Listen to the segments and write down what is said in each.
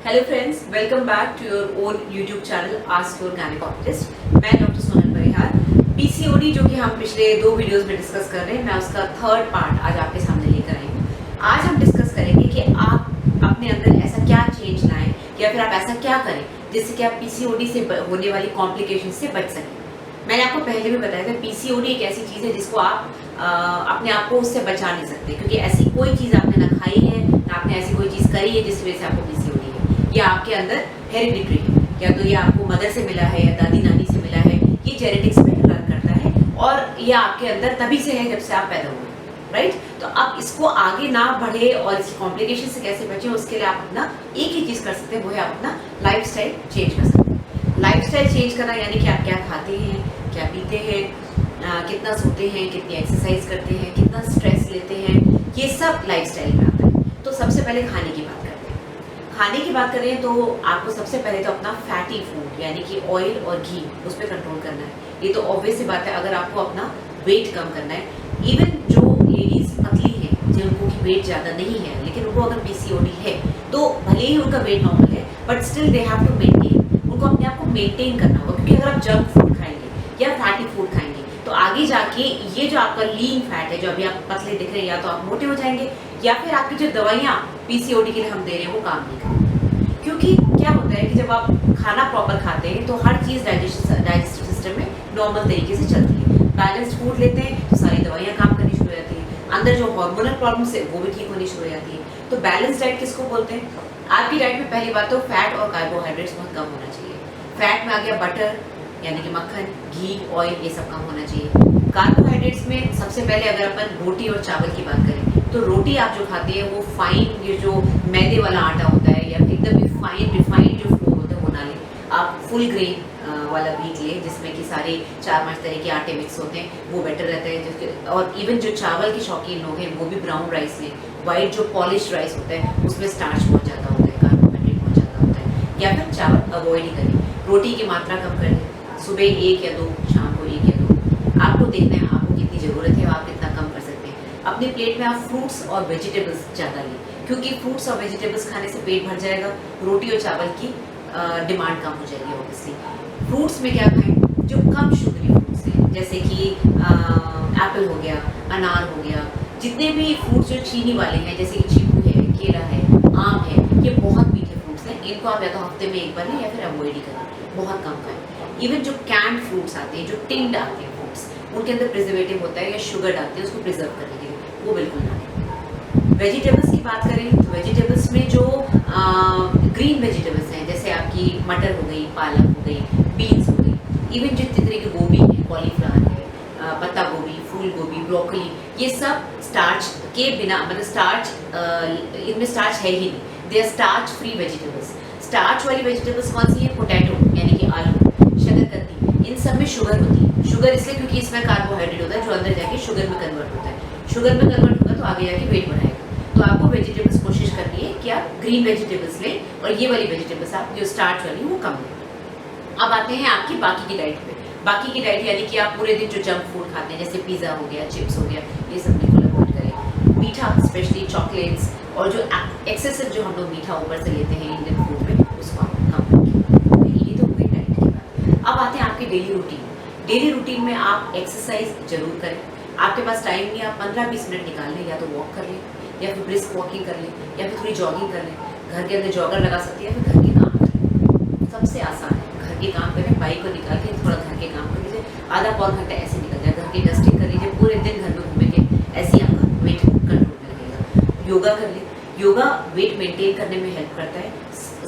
Hello friends, welcome back to your own YouTube channel ask your gynaecologist. मैं doctor Sonal Parihar. PCOD जो कि हम पिछले 2 वीडियोस में डिस्कस कर रहे हैं, मैं उसका थर्ड पार्ट आज आपके सामने लेकर आई हूँ। आज हम डिस्कस करेंगे कि आप अपने अंदर ऐसा क्या चेंज लाएं या फिर आप ऐसा क्या करें जिससे कि आप पीसीओडी से होने वाली कॉम्प्लिकेशन से बच सकें। मैंने आपको पहले भी बताया था, पीसीओडी एक ऐसी चीज़ है जिसको आप अपने आप को उससे बचा नहीं सकते, क्योंकि ऐसी कोई चीज़ आपने ना खाई है ना आपने ऐसी कोई चीज़ करी है जिसकी वजह से आपको पीसीओडी है। या आपके अंदर हेरिडिटरी है, या तो ये आपको मदर से मिला है या दादी नानी से मिला है, ये जेनेटिक्स में रन करता है और ये आपके अंदर तभी से है जब से आप पैदा हुए, राइट। तो अब इसको आगे ना बढ़े और इसकी कॉम्प्लिकेशन से कैसे बचें, उसके लिए आप अपना एक ही चीज़ कर सकते हैं, वो है आप अपना लाइफस्टाइल चेंज कर सकते हैं। लाइफस्टाइल चेंज करना यानी कि आप क्या खाते हैं, क्या पीते हैं, कितना सोते हैं, कितनी एक्सरसाइज करते हैं, कितना स्ट्रेस लेते हैं, ये सब लाइफस्टाइल में आता है। तो सबसे पहले खाने की बात करते हैं। खाने की बात करें तो आपको सबसे पहले तो अपना फैटी फूड यानी कि ऑयल और घी उस पर कंट्रोल करना है। ये तो ऑब्वियस सी बात है, अगर आपको अपना वेट कम करना है। इवन जो लेडीज पतली हैं, जिनको की वेट ज़्यादा नहीं है लेकिन उनको अगर पीसीओडी है तो भले ही उनका वेट नॉर्मल है but still they have to maintain, उनको अपने आप को मेंटेन करना होगा। क्योंकि अगर आप जंक फूड खाएंगे या फैटी फूड खाएंगे तो आगे जाके ये जो आपका लीन फैट है, जो अभी आप पतले दिख रहे हैं, या तो आप मोटे हो जाएंगे या फिर आपकी जो दवाइयाँ पीसीओडी के लिए हम दे रहे हैं वो काम नहीं करेंगी। क्योंकि क्या होता है कि जब आप खाना प्रॉपर खाते हैं तो हर चीज़ डाइजेस्टिव सिस्टम में नॉर्मल तरीके से चलती है। बैलेंस्ड फूड लेते हैं तो सारी दवाइयाँ काम करनी शुरू हो जाती हैं, अंदर जो हार्मोनल प्रॉब्लम्स है वो भी ठीक होनी शुरू हो जाती है। तो बैलेंस डाइट किसको बोलते हैं? आपकी डाइट में पहली बात तो फैट और कार्बोहाइड्रेट्स बहुत कम होना चाहिए। फैट में आ गया बटर यानी कि मक्खन, घी, ऑयल, ये सब कम होना चाहिए। कार्बोहाइड्रेट्स में सबसे पहले अगर अपन रोटी और चावल की बात करें तो रोटी आप जो खाते हैं वो फाइन, ये जो मैदे वाला आटा होता है या एकदम ही फाइन रिफाइंड जो फ्लोर होता है वो ना लें। आप फुल ग्रेन वाला व्हीट लें जिसमें कि सारे 4-5 तरह के आटे मिक्स होते हैं, वो बेटर रहता है। जिसके और इवन जो चावल के शौकीन लोग हैं वो भी ब्राउन राइस लें। वाइट जो पॉलिश राइस होता है उसमें स्टार्च बहुत ज़्यादा होता है, कार्बोहाइड्रेट बहुत ज़्यादा होता है। या फिर चावल अवॉइड ही करें, रोटी की मात्रा कम करें, सुबह 1 या 2, शाम को 1 या 2। आपको देखना है आपको कितनी ज़रूरत है, आप कितना कम कर सकते हैं। अपने प्लेट में आप फ्रूट्स और वेजिटेबल्स ज़्यादा लें, क्योंकि फ्रूट्स और वेजिटेबल्स खाने से पेट भर जाएगा, रोटी और चावल की डिमांड कम हो जाएगी ऑब्वियसली। फ्रूट्स में क्या खाएं? जो कम शुगरी फ्रूट्स हैं, जैसे कि एप्पल हो गया, अनार हो गया, जितने भी फ्रूट्स जो चीनी वाले हैं जैसे कि चीकू है, केला है, आम है, ये बहुत मीठे फ्रूट्स हैं। इनको आप या तो हफ्ते में 1 बार लें या फिर अवॉइड ही करें, बहुत कम खाएं। इवन जो कैंड फ्रूट्स आते हैं, जो टिन्ड आते हैं फ्रूट्स, उनके अंदर प्रिजर्वेटिव होता है या शुगर डालते हैं उसको प्रिजर्व करने के लिए, वो बिल्कुल ना लें। वेजिटेबल्स की बात करें तो वेजिटेबल्स में जो ग्रीन वेजिटेबल्स हैं जैसे आपकी मटर हो गई, पालक हो गई, बीन्स हो गई, इवन जितने तरह के गोभी है, कॉलीफ्लावर है, पत्ता गोभी, फूल गोभी, ब्रोकली, ये सब स्टार्च के बिना, मतलब स्टार्च इनमें स्टार्च है ही नहीं, they are starch free vegetables. Starch वाली वेजिटेबल्स कौन सी है? पोटैटो यानी कि आलू, शकरकंदी, इन सब में शुगर होती है। शुगर इसलिए क्योंकि इसमें कार्बोहाइड्रेट होता है जो अंदर जाके शुगर में कन्वर्ट होता है। शुगर में कन्वर्ट होगा तो आगे जाके वेट बढ़ाएगा। तो आपको वेजिटेबल्स कोशिश करनी है कि आप ग्रीन वेजिटेबल्स लें और ये वाली वेजिटेबल्स आप जो स्टार्च वाली वो कम लें। अब आते हैं आपकी बाकी की डाइट पे। बाकी की डाइट यानी कि आप पूरे दिन जो जंक फूड खाते हैं जैसे पिज़्ज़ा हो गया, चिप्स हो गया, ये सब बिल्कुल अवॉइड करें। मीठा स्पेशली चॉकलेट्स और जो एक्सेसिव जो हम लोग मीठा ऊपर से लेते हैं इंडियन फूड में, उसको आप कम रखें। ये तो हुई डाइट की बात। अब आते हैं आपके डेली रूटीन। डेली रूटीन में आप एक्सरसाइज जरूर करें। आपके पास टाइम नहीं, आप 15-20 मिनट निकाल लें, या तो वॉक कर लें या फिर ब्रिस्क वॉकिंग कर लें या फिर थोड़ी जॉगिंग कर लें। घर के अंदर जॉगर लगा सकती है या फिर घर के काम करें, सबसे आसान है। घर के काम करें, बाइक को निकाल के थोड़ा घर के काम कर लीजिए, आधा पौन घंटा ऐसे निकल जाए, घर की डस्टिंग कर लीजिए, पूरे दिन घर में घूमेंगे, ऐसे ही आपका वेट कंट्रोल में रहेगा। योगा कर लें, योगा वेट मेंटेन करने में हेल्प करता है,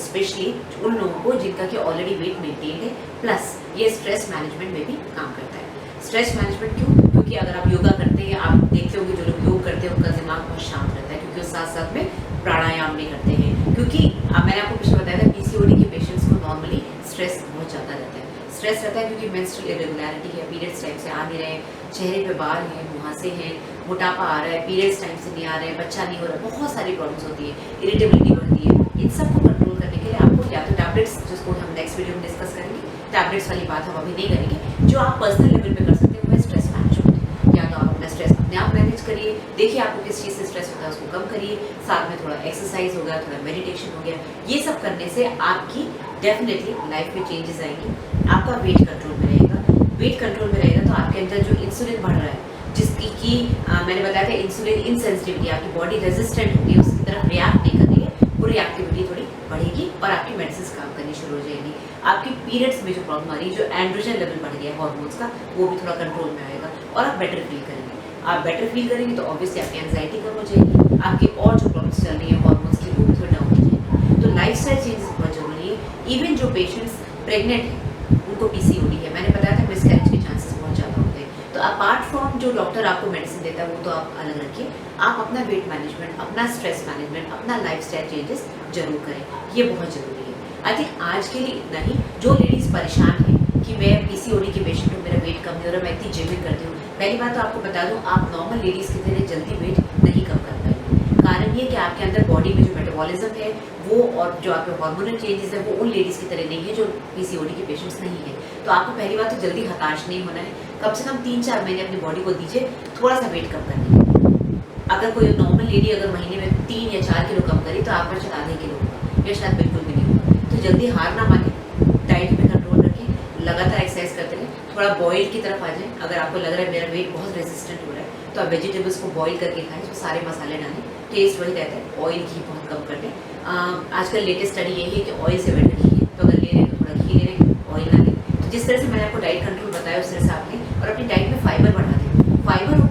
स्पेशली उन लोगों को जिनका कि ऑलरेडी वेट मेंटेन है, प्लस ये स्ट्रेस मैनेजमेंट में भी काम करता है। स्ट्रेस मैनेजमेंट क्यों? क्योंकि अगर आप योगा करते हैं, आप देखते होंगे जो लोग योग करते हैं उनका दिमाग बहुत शांत रहता है, क्योंकि वो साथ साथ में प्राणायाम भी करते हैं। क्योंकि मैंने आपको पिछले बताया था पीसीओडी के पेशेंट्स को नॉर्मली स्ट्रेस बहुत ज़्यादा रहता है। स्ट्रेस रहता है क्योंकि मेंस्ट्रुअल इरेगुलरिटी है, पीरियड्स टाइम से आ नहीं रहे, चेहरे पे बाल हैं, मुहासे हैं, मोटापा आ रहा है, पीरियड्स टाइम से नहीं आ रहे हैं, बच्चा नहीं हो रहा, बहुत सारी प्रॉब्लम्स होती है, इरिटेबिलिटी बढ़ती है। इन सब को कंट्रोल करने के लिए आपको या तो टैबलेट्स, जिसको हम नेक्स्ट वीडियो में डिस्कस करेंगे, टैबलेट्स वाली बात हम अभी नहीं करेंगे, जो आप पर्सनल लेवल पे कर सकते हैं वो है स्ट्रेस मैनेजमेंट। या तो आप अपना स्ट्रेस अपने आप मैनेज करिए, देखिए आपको किस चीज़ से स्ट्रेस होता है उसको कम करिए, साथ में थोड़ा एक्सरसाइज हो गया, थोड़ा मेडिटेशन हो गया, ये सब करने से आपकी डेफिनेटली लाइफ में चेंजेस आएंगी। आपका वेट कंट्रोल में रहेगा। वेट कंट्रोल में रहेगा तो आपके अंदर जो इंसुलिन बढ़ रहा है, जिसकी कि मैंने बताया था इंसुलिन इनसेंसिटिविटी, आपकी बॉडी रेजिस्टेंट होगी, उसकी तरफ रिएक्ट नहीं कर रही है, वो रिएक्टिविटी थोड़ी बढ़ेगी और आपकी मेडिसिन काम करनी शुरू हो जाएगी। आपकी पीरियड्स में जो प्रॉब्लम आ रही है, जो एंड्रोजन लेवल बढ़ गया है हार्मोन्स का, वो भी थोड़ा कंट्रोल में आएगा और आप बेटर फील करेंगे। आप बेटर फील करेंगे तो ऑब्वियसली आपकी एंजाइटी कम हो जाएगी, आपकी और जो प्रॉब्लम्स चल रही है हार्मोन्स की वो भी थोड़ी डाउन हो जाएगी। तो लाइफस्टाइल चेंजेस बहुत जरूरी है। इवन जो पेशेंट्स प्रेग्नेंट हैं उनको पीसीओडी है, मैंने बताया था मिसकैरेज के चांसेस बहुत ज़्यादा होते हैं। तो अपार्ट फ्रॉम जो डॉक्टर आपको मेडिसिन देता है वो तो आप अलग रखिए, आप अपना वेट मैनेजमेंट, अपना स्ट्रेस मैनेजमेंट, अपना लाइफस्टाइल चेंजेस जरूर करें, ये बहुत ज़रूरी है। आई थिंक आज के लिए इतना ही। जो लेडीज़ परेशान हैं कि मैं पीसीओडी की पेशेंट हूँ, मेरा वेट कम नहीं हो रहा, मैं इतनी जिमिंग करती हूँ, पहली बात तो आपको बता दूँ, आप नॉर्मल लेडीज़ की तरह जल्दी वेट नहीं कम कर पाएंगे। कारण ये कि आपके अंदर बॉडी में जो मेटाबॉलिज्म है वो और जो आपके हार्मोनल चेंजेस है वो उन लेडीज़ की तरह नहीं है जो पीसीओडी की पेशेंट्स नहीं है। तो आपको पहली बात तो जल्दी हताश नहीं होना है, कम से कम 3-4 महीने अपनी बॉडी को दीजिए थोड़ा सा वेट कम करने के। अगर कोई नॉर्मल लेडी अगर महीने में 3 या 4 किलो कम करी तो आपका शायद आधे किलो होगा या शायद बिल्कुल भी नहीं होगा। तो जल्दी हार ना माने, डाइट पे कंट्रोल रखें, लगातार एक्सरसाइज करते रहें, थोड़ा बॉयल की तरफ आ जाए। अगर आपको लग रहा है मेरा वेट बहुत रेजिस्टेंट हो रहा है तो आप वेजिटेबल्स को बॉईल करके खाएं, उसमें सारे मसाले डालें, टेस्ट वही रहता है। ऑयल घी बहुत कम कर लें। आजकल लेटेस्ट स्टडी यही है कि ऑयल से बेटर घी है, तो अगर ले रहे हैं तो थोड़ा घी ले रहे हैं, ऑयल ना लें। तो जिस तरह से मैंने आपको डाइट कंट्रोल बताया उस तरह से आप लें और अपनी डाइट में फाइबर बढ़ा दें। फाइबर और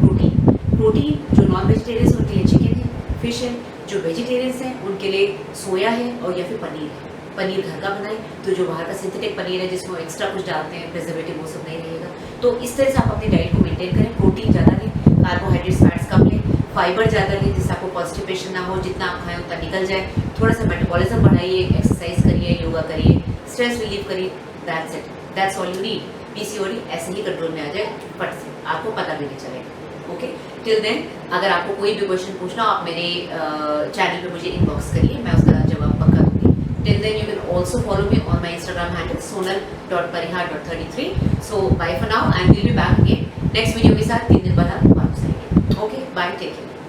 प्रोटीन जो नॉन वेजिटेरियंस उनके लिए चिकन है, फिश है, जो वेजिटेरियंस हैं उनके लिए सोया है और या फिर पनीर है। पनीर घर का बनाएं, तो जो बाहर का सिंथेटिक पनीर है जिसमें एक्स्ट्रा कुछ डालते हैं प्रिजर्वेटिव, वो सब नहीं रहेगा। तो इस तरह से आप अपनी डाइट को मेंटेन करें। प्रोटीन ज़्यादा लें, कार्बोहाइड्रेट्स फैट्स कम लें, फाइबर ज़्यादा लें जिससे आपको कॉन्स्टिपेशन ना हो, जितना आप खाएं उतना निकल जाए। थोड़ा सा मेटाबॉलिज्म बढ़ाइए, एक्सरसाइज करिए, योगा करिए, स्ट्रेस रिलीव करिए। That's it, that's all you need. PCOD ऐसे ही कंट्रोल में आ जाए फट से, आपको पता भी नहीं चलेगा। ओके, टिल देन अगर आपको कोई भी क्वेश्चन पूछना हो आप मेरे चैनल पे मुझे इनबॉक्स करिए, मैं उसका जवाब पक्का दूंगी। Till then you can also follow me on my Instagram handle sonal.parihar.33. So bye for now and we'll be back again next video के साथ 3 दिन बाद आप वापस आएंगे। Okay, bye, take care.